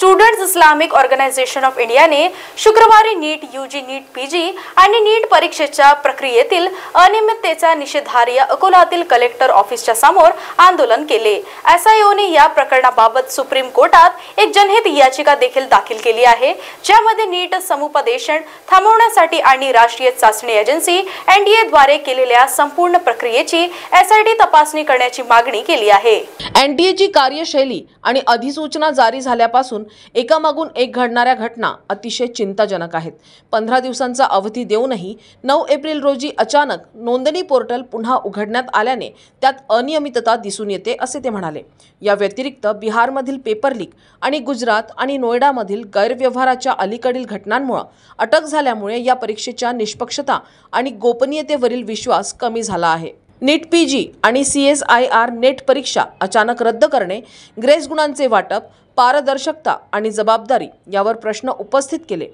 Students Islamic organisation of इंडियाने शुक्रवारी नीट UG, नीट PG आणि नीट परीक्षेच्या प्रक्रियेतील अनियमिततेचा निषेधार्थ अकोलातील कलेक्टर ऑफिसच्या समोर आंदोलन केले। एसआयओने या प्रकरणाबाबत सुप्रीम कोर्टात एक जनहित याचिका देखील दाखल केली आहे, ज्यामध्ये नीट समुपदेशन थांबवण्यासाठी आणि राष्ट्रीय चाचणी एजन्सी एनटीए द्वारे केलेल्या संपूर्ण प्रक्रियेची एसआयटी तपासणी करण्याची मागणी केली आहे। एनटीएची कार्यशैली आणि अधिसूचना जारी झाल्यापासून एकामागून एक घडणाऱ्या घटना अतिशय चिंताजनक आहेत। 15 दिवसांचा अवधी देऊनही 9 एप्रिल रोजी अचानक नोंदणी पोर्टल पुन्हा उघडण्यात आल्याने त्यात अनियमितता दिसून येते असे ते म्हणाले। या व्यतिरिक्त बिहारमधील पेपर लीक आणि गुजरात आणि नोएडामधील गैरव्यवहाराच्या अलीकडील घटनांमुळे अटक झाल्यामुळे या परीक्षेच्या निष्पक्षता आणि गोपनीयतेवरील विश्वास कमी झाला आहे। नीट पीजी आणि CSIR नेट परीक्षा अचानक रद्द करणे, ग्रेस गुणांचे वाटप, पारदर्शकता आणि जबाबदारी यावर प्रश्न उपस्थित केले।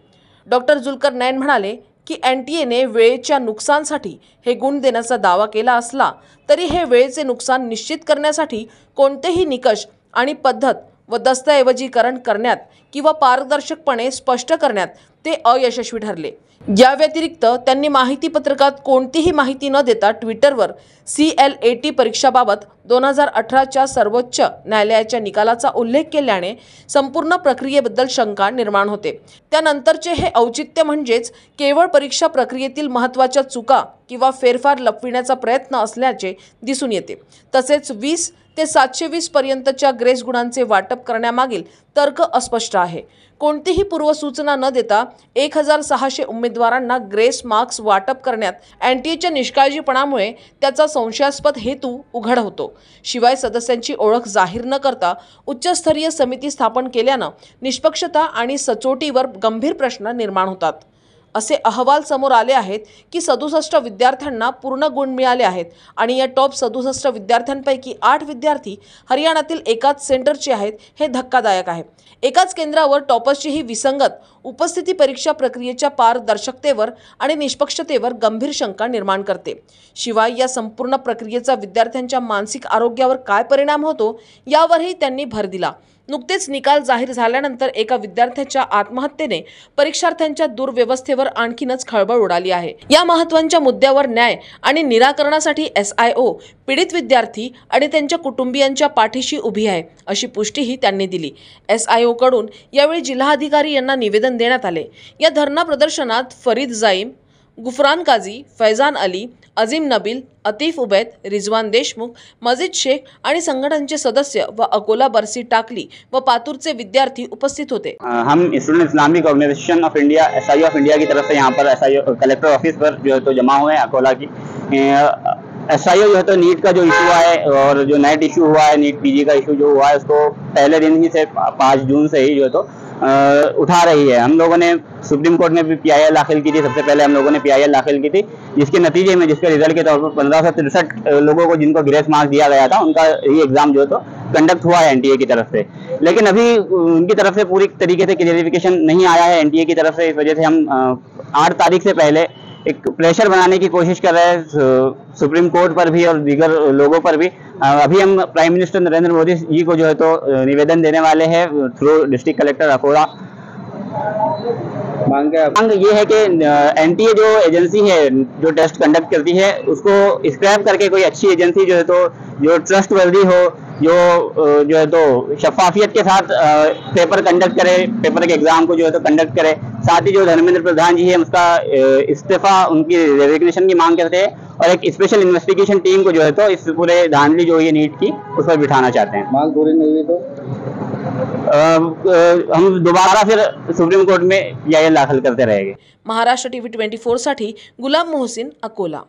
डॉक्टर जुल्कर नैन म्हणाले की एनटीएने वेळेच्या नुकसानासाठी हे गुण देण्याचा दावा केला असला तरी हे वेळेचे नुकसान निश्चित करण्यासाठी कोणतेही निकष आणि पद्धत व दस्तऐवजीकरण करण्यात किंवा पारदर्शकपणे स्पष्ट करण्यात ते अयशस्वी ठरले। या व्यतिरिक्त त्यांनी माहिती पत्रकात कोणतीही माहिती न देता ट्विटरवर CLAT परीक्षाबाबत 2018च्या सर्वोच्च न्यायालयाच्या निकालाचा उल्लेख केल्याने संपूर्ण प्रक्रियेबद्दल शंका निर्माण होते। त्यानंतरचे हे औचित्य म्हणजेच केवळ परीक्षा प्रक्रियेतील महत्त्वाच्या चुका किंवा फेरफार लपविण्याचा प्रयत्न असल्याचे दिसून येते। तसेच 20 ते 720 पर्यंतच्या ग्रेस गुणांचे वाटप करण्यामागील तर्क अस्पष्ट आहे। कोणतीही पूर्वसूचना न देता 1600 उमेदवारांना ग्रेस मार्क्स वाटप करण्यात एनटीएच्या निष्काळजीपणामुळे त्याचा संशयास्पद हेतू उघड होतो। शिवाय सदस्यांची ओळख जाहीर न करता उच्चस्तरीय समिती स्थापन केल्यानं निष्पक्षता आणि सचोटीवर गंभीर प्रश्न निर्माण होतात। असे अहवाल समोर आले आहेत की 67 विद्यार्थ्यांना पूर्ण गुण मिळाले आहेत आणि या टॉप 67 विद्यार्थ्यांपैकी 8 विद्यार्थी हरियाणातील एकाच सेंटरचे आहेत। हे धक्कादायक आहे। एकाच केंद्रावर टॉपर्सची ही विसंगत उपस्थिती परीक्षा प्रक्रियेच्या पारदर्शकतेवर आणि निष्पक्षतेवर गंभीर शंका निर्माण करते। शिवाय या संपूर्ण प्रक्रियेचा विद्यार्थ्यांच्या मानसिक आरोग्यावर काय परिणाम होतो यावरही त्यांनी भर दिला। नुकतेच निकाल जाहीर झाल्यानंतर एका विद्यार्थ्याच्या आत्महत्येने परीक्षार्थ्यांच्या दुर्व्यवस्थेवर आणखीनच खळबळ उडाली आहे। या महत्त्वाच्या मुद्द्यावर न्याय आणि निराकरणासाठी SIO पीडित विद्यार्थी आणि त्यांच्या कुटुंबियांच्या पाठीशी उभी आहे अशी पुष्टीही त्यांनी दिली। SIO कडून यावेळी जिल्हाधिकारी यांना निवेदन देण्यात आले। या धरणा प्रदर्शनात फरीद जाईम, गुफरान काझी, फैजान अली, अजीम नबील, अतीफ उबैद, रिजवान देशमुख, मजीद शेख आणि संघटनेचे सदस्य व अकोला बरसी टाकली व पातूरचे विद्यार्थी उपस्थित होते। हम student Islamic organisation of India SIO of India की तरफ से यहाँ पर SIO कलेक्टर ऑफिस पर जो है तो जमा हुए हैं अकोला की। SIO जो है तो नीट का जो इशू है और जो नेट इशू हुआ है, नीट पीजी का इशू जो हुआ है उसको पहले दिन ही से 5 जून से ही जो है तो उठा रही है। हम लोगों ने सुप्रीम कोर्ट में भी PIL दाखिल की थी। सबसे पहले हम लोगों ने PIL दाखिल की थी, जिसके नतीजे में जिसके रिजल्ट के तौर पर 1563 लोगों को जिनको ग्रेस मार्क्स दिया गया था उनका ये एग्जाम जो है तो कंडक्ट हुआ है NTA की तरफ से। लेकिन अभी उनकी तरफ से पूरी तरीके से क्लियरिफिकेशन नहीं आया है NTA की तरफ से। इस वजह से हम 8 तारीख से पहले एक प्रेशर बनाने की कोशिश कर रहे हैं सुप्रीम कोर्ट पर भी और दीगर लोगों पर भी। अभी हम प्राइम मिनिस्टर नरेंद्र मोदी जी को जो है तो निवेदन देने वाले हैं थ्रू डिस्ट्रिक्ट कलेक्टर अकोला। मांग ये है कि NTA जो एजेंसी है जो टेस्ट कंडक्ट करती है उसको स्क्रैप करके कोई अच्छी एजेंसी जो है तो जो ट्रस्टवर्दी हो, जो है तो शफाफियत के साथ पेपर कंडक्ट करे, पेपर के एग्जाम को जो है तो कंडक्ट करे। साथ ही जो धर्मेंद्र प्रधान जी है उसका इस्तीफा, उनकी रेजिग्नेशन की मांग करते हैं और एक स्पेशल इन्वेस्टिगेशन टीम को जो है तो इस पूरे धांधली जो है नीट की उस पर बिठाना चाहते हैं। मांग पूरी नहीं हुई तो हम दोबारा फिर सुप्रीम कोर्ट में PIL दाखिल करते रहेंगे। महाराष्ट्र TV 24 साठी गुलाम मोहसिन, अकोला।